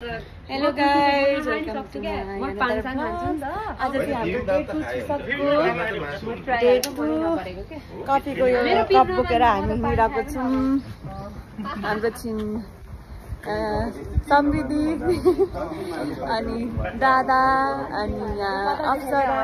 Hello guys, welcome to my another vlog. आज चाहिँ हाम्रो डे 2 कफीको यो कप बोकेर हामी हिँडेको छौँ। हाम्रो छिन् समृद्धि अनि दादा अनि अप्सरा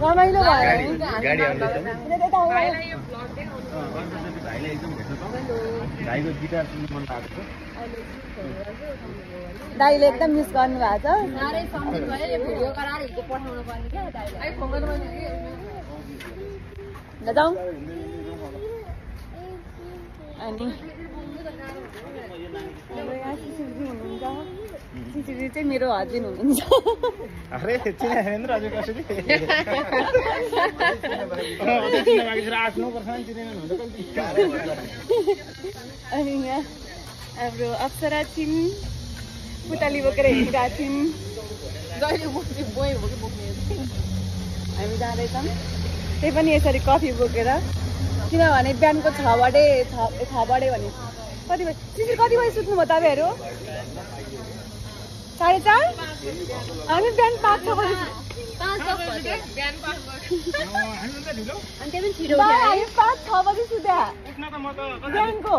रमाइलो दाइले एकदम मिस गर्नु भएको छ जाउँ अनि सिसिरी चाहिँ मेरो हस्बेन्ड हुनुहुन्छ। अरे चिनाएन नि राजु कसरी अनि यहाँ हाम्रो अप्सरा छिन् पुतली बोकेर हिँडिरहेको छिन्। हामी जाँदैछौँ त्यही पनि यसरी कफी बोकेर, किनभने बिहानको 6 बजे भने कति बजी सिसिर कति बजी सुत्नु भयो तपाईँहरू? 4:30? हामी बिहान 5-6 बजी हामी 5-6 बजी सुत्या बिहानको।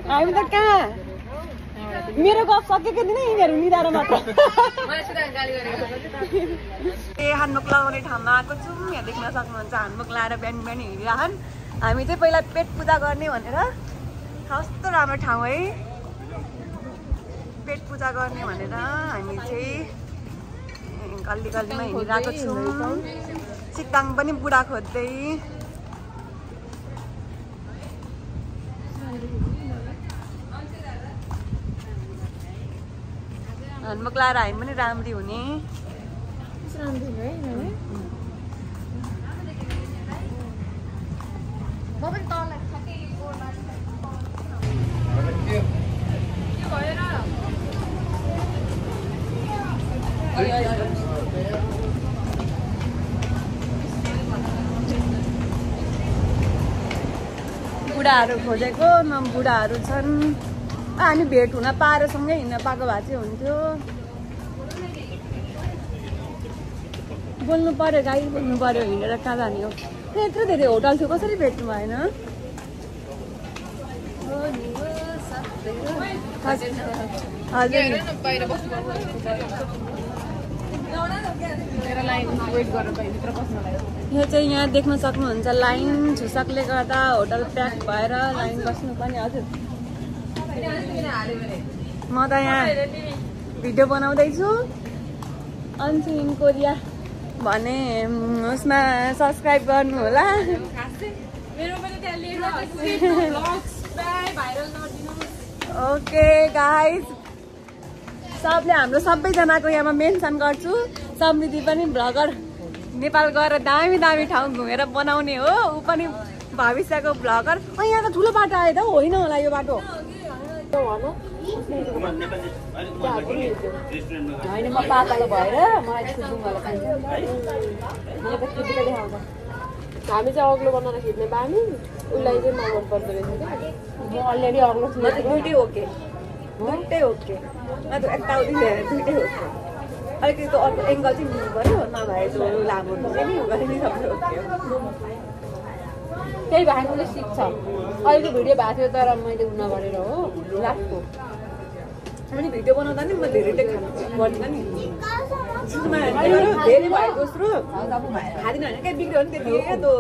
हामी त कहाँ मेरो गफ सकेको दिन यिनीहरू निधाएर मात्र हानमुख लगाउने ठाउँमा आएको छौँ। यहाँ देख्न सक्नुहुन्छ हानमुख लगाएर बिहान बिहान हिँडिरहन्। हामी चाहिँ पहिला पेट पूजा गर्ने भनेर कस्तो राम्रो ठाउँ है, पेट पूजा गर्ने भनेर हामी चाहिँ गल्ली गल्लीमा हिँडिरहेको छौँ। सिक्ताङ पनि बुढा खोज्दै हानमुख लाएर हामी पनि राम्री हुने। बुढाहरू खोजेको न बुढाहरू छन्। हामी भेट हुन पाएर सँगै हिँड्न पाएको भए चाहिँ हुन्थ्यो। बोल्नु पर्यो गाई, बोल्नु पर्यो हिँडेर कहाँ जाने हो। यत्रो धेरै होटल थियो कसरी भेट्नु भएन? यो चाहिँ यहाँ देख्न सक्नुहुन्छ लाइन झुसकले गर्दा होटल प्याक भएर लाइन बस्नुपर्ने। हजुर म त यहाँ भिडियो बनाउँदैछु अन्सु इन कोरिया भने उसमा सब्सक्राइब गर्नु होला। ओके गाइज, सबले हाम्रो सबैजनाको यहाँमा मेन्सन गर्छु। समृद्धि पनि भ्लगर नेपाल गएर दामी दामी ठाउँ घुमेर बनाउने हो, ऊ पनि भविष्यको भ्लगर। यहाँ त ठुलो बाटो आयो त होइन होला यो बाटो होइन। म पातलो भएर मलाई त्यस्तो जुङ्गालो खान्छ। मलाई त खिच्का देखाउँछ। हामी चाहिँ अग्लो बनाएर खिच्ने बानी, उसलाई चाहिँ मन पर्दो रहेछ क्या। म अलरेडी अग्लो छु। दुइटै ओके, दुइटै ओके। म त यताउति दुइटै ओके। अलिकति त्यो अर्को एङ्गल चाहिँ मिल्नु पऱ्यो, नभए त्यो लामो चाहिँ नि गरे नि सबै ओके हो। त्यही भएको चाहिँ सिक्छ। अहिले भिडियो भएको थियो तर मैले उन गरेर हो लास्टको। अनि भिडियो बनाउँदा नि म धेरै खानु गर्दिनँ नि। सुरुमा धेरै भएको जस्तो खाँदिनँ होइन क्या, बिग्रियो भने त्यति त्यो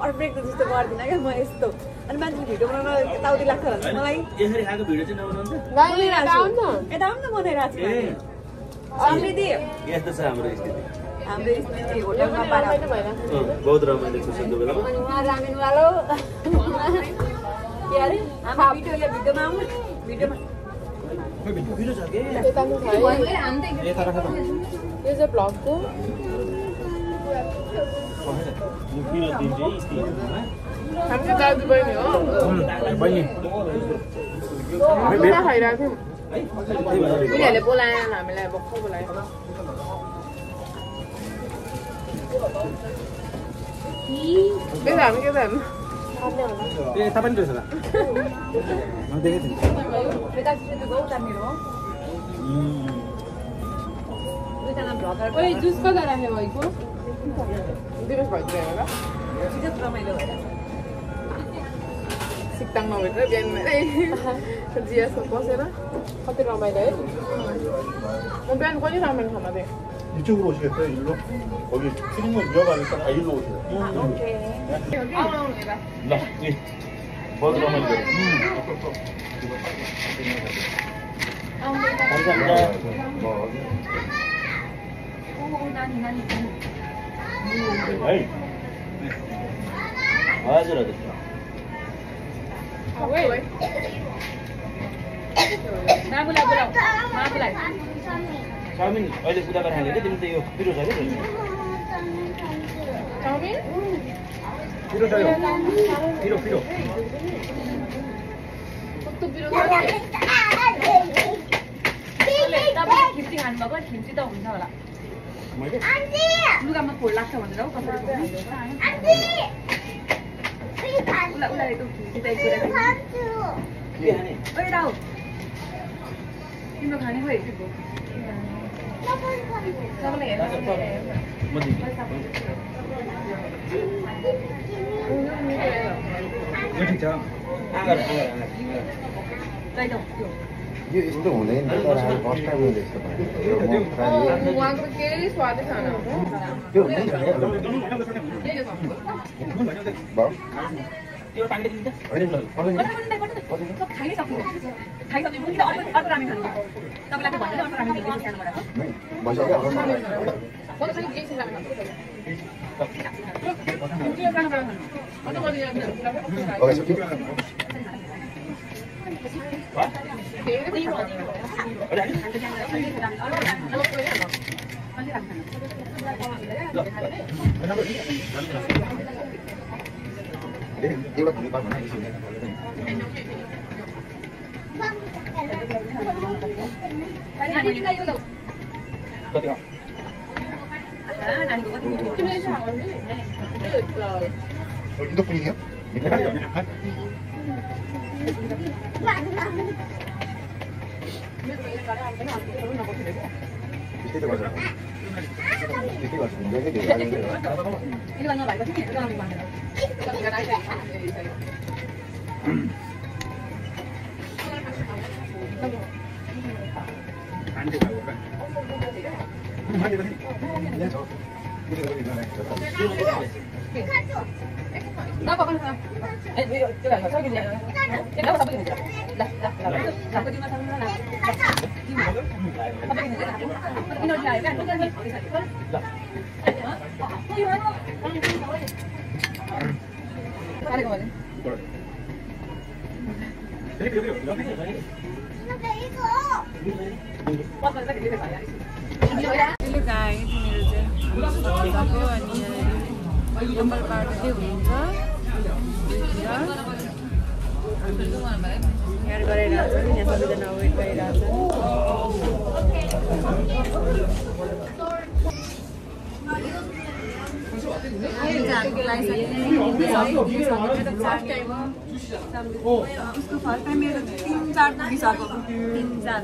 अर्ब्रेक जस्तो गर्दिनँ क्या म यस्तो। अनि मान्छेले भिडियो बनाउन यताउति लाग्छ भने मलाई यता पनि त बनाइरहेको छु। समृद्धि यस्तो छ हाम्रो स्थिति। हाम्रो स्थिति होटलमा बहुत रमाइलो छ सबै बेला। अनि उहाँ रामेनवालो के अरे हाम्रो भिडियोमा आउनु भिडियोमा यो चाहिँ भ्लगको हाम्रो दाजु बहिनी हो। खाइरहेको थियौँ उनीहरूले बोलाएन हामीलाई भक्कु बोलायो Cái giảm cái giảm. ए तपाईँ पनि रहेछ त म देखेको थिएँ यता छिटो उतार्ने हो दुईजना vlogger Ôi, juice có ra हे भएको? दिवस भइदियो होला छिटो रमाइलो भएर सिक्ताङमा भेटेर बिहान जिएसमा बसेर कति रमाइलो है म बिहान कहिले रामेन खाना थिएँ 이쪽으로 오시겠어요? 일로? 거기 트림은 위험하니까 다 일로 오세요. आउनु यता ल ए बहुत रमाइलो गऱ्यो 감사합니다 है हजुर हजुर मामुलाई बोलाऊ मामुलाई चाउमिन अहिले पूजा गरेर खाने तिमी त यो पिरो छ क्या चाउमिन पिरो छ यो पिरो पिरो कस्तो बिरो तपाईँ खिम्ची खानुभएको खिम्ची त हुन्छ होला मैले लुगामा फोड लाग्छ भनेर हौ कसरी उसलाई त्यो खिम्ची त एकतिर के खाने ओइ राउ तिम्रो खाने खोइ सबैलाई हेर्नु म दिन्छु यो ठिक छ आगर यो यस्तो हुँदैन तर अब फर्स्ट टाइम हुँदैछ उहाँको केही स्वादै छैन त्यो हुँदैन त्यो पानी दिन्छ खाइसक्नु अर्को रामेन खानु तपाईँलाई त भन्दै अर्को रामेन दिन्छु सानोबाट भइसक्यो 인덕분이에요? 이때 가자. 이때 가자. 내가 해야 돼. 이거 너 말고 팀이 이거 하는 거 아니야? 안 돼. 나 봐봐. 아니, 이거 저기 저기 내가 잡고 있는 거야. 나 잡고 좀 하자. 잡고 있는 거야. 이거 어디야? 이거 어디야? 잘해 거거든. हेलो गाइस मेरो चाहिँ भएको अनि नम्बर कार्ड चाहिँ हुन्छ यहाँ गराइरहेको छ यहाँ सबैजना वेट गरिरहेको उसको फर्स्ट टाइम मेरो 3-4 पुगिसक्यो 3-4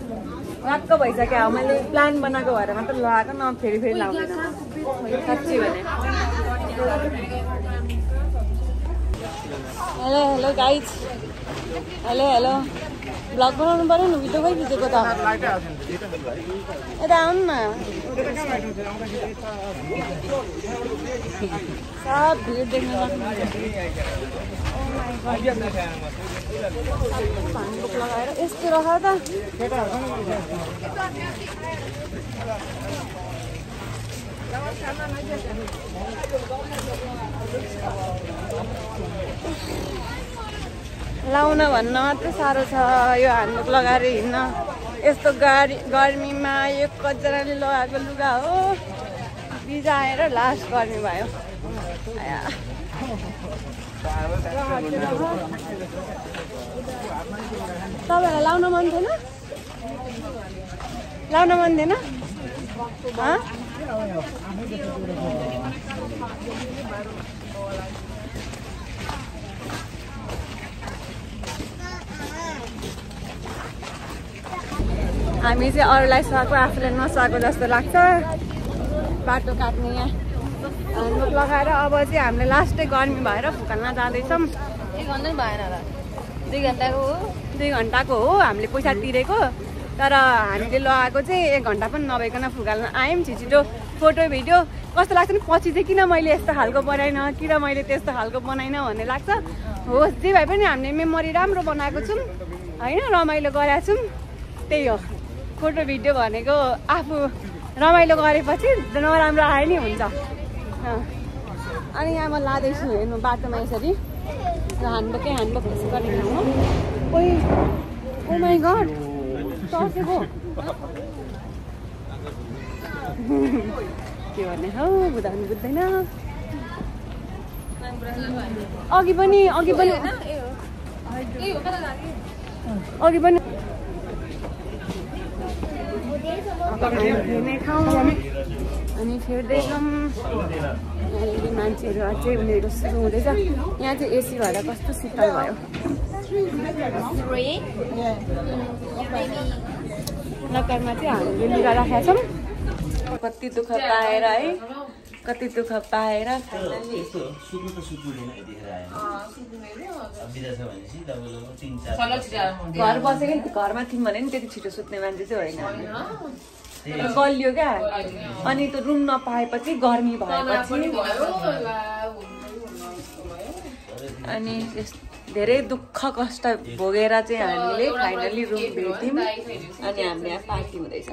वाक्क भइसक्यो मैले प्लान बनाएको भएर मात्र लगाएको न फेरि लाउँदैन साँच्चै भने hello hello guys hello vlog बनाउनु पर्यो नि भिडियो खै खिचेको त यता आउनु न सब भिड देख्न लगाएर यस्तो रख त लाउन भन्न मात्रै साह्रो छ यो हान्नुक लगाएर हिँड्न यस्तो गर्मीमा यो कतिजनाले लगाएको लुगा हो बिजाएर लास्ट गर्मी भयो तपाईँहरूलाई लाउन मन थिएन लाउन मन थिएन हामी चाहिँ अरूलाई सको आफूलाई नसको जस्तो लाग्छ बाटो काट्ने यहाँ ह्यान्डबुक लगाएर अब चाहिँ हामीले लास्टै गर्मी भएर फुकाल्न जाँदैछौँ 1 घन्टा भएन र 2 घन्टाको हो 2 घन्टाको हो हामीले पैसा तिरेको तर हामीले लगाएको चाहिँ 1 घन्टा पनि नभइकन फुकाल्न आयौँ छिटो फोटो भिडियो कस्तो लाग्छ नि पछि चाहिँ किन मैले यस्तो खालको बनाइनँ किन मैले त्यस्तो खालको बनाइनँ भन्ने लाग्छ होस् जे भए पनि हामीले मेमोरी राम्रो बनाएको छौँ होइन रमाइलो गरेका छौँ त्यही हो फोटो भिडियो भनेको आफू रमाइलो गरेपछि नराम्रो आए नि हुन्छ अनि यहाँ म लाँदैछु हेर्नु बाटोमा यसरी ह्यान्डबुक यसो गर्ने ठाउँमा ओइ ओ माई गड तर्सेको के भन्ने हौ बुझाउनु बुझ्दैन अघि पनि हेर्ने ठाउँ अनि फेर्दैछौँ यहाँनिर मान्छेहरू अझै उनीहरूको सुरु हुँदैछ यहाँ चाहिँ एसी भएर कस्तो शीतल भयो लकरमा चाहिँ हामीले लुगा राखेका छौँ कति दुःख पाएर है कति दुःख पाएर घर बसेको नि घरमा थियौँ भने नि त्यति छिटो सुत्ने मान्छे चाहिँ होइन गलियो क्या अनि त्यो रुम नपाएपछि गर्मी भएपछि अनि धेरै दुःख कष्ट भोगेर चाहिँ हामीले फाइनली रुम भेट्यौँ अनि हामीले यहाँ पार्टी हुँदैछ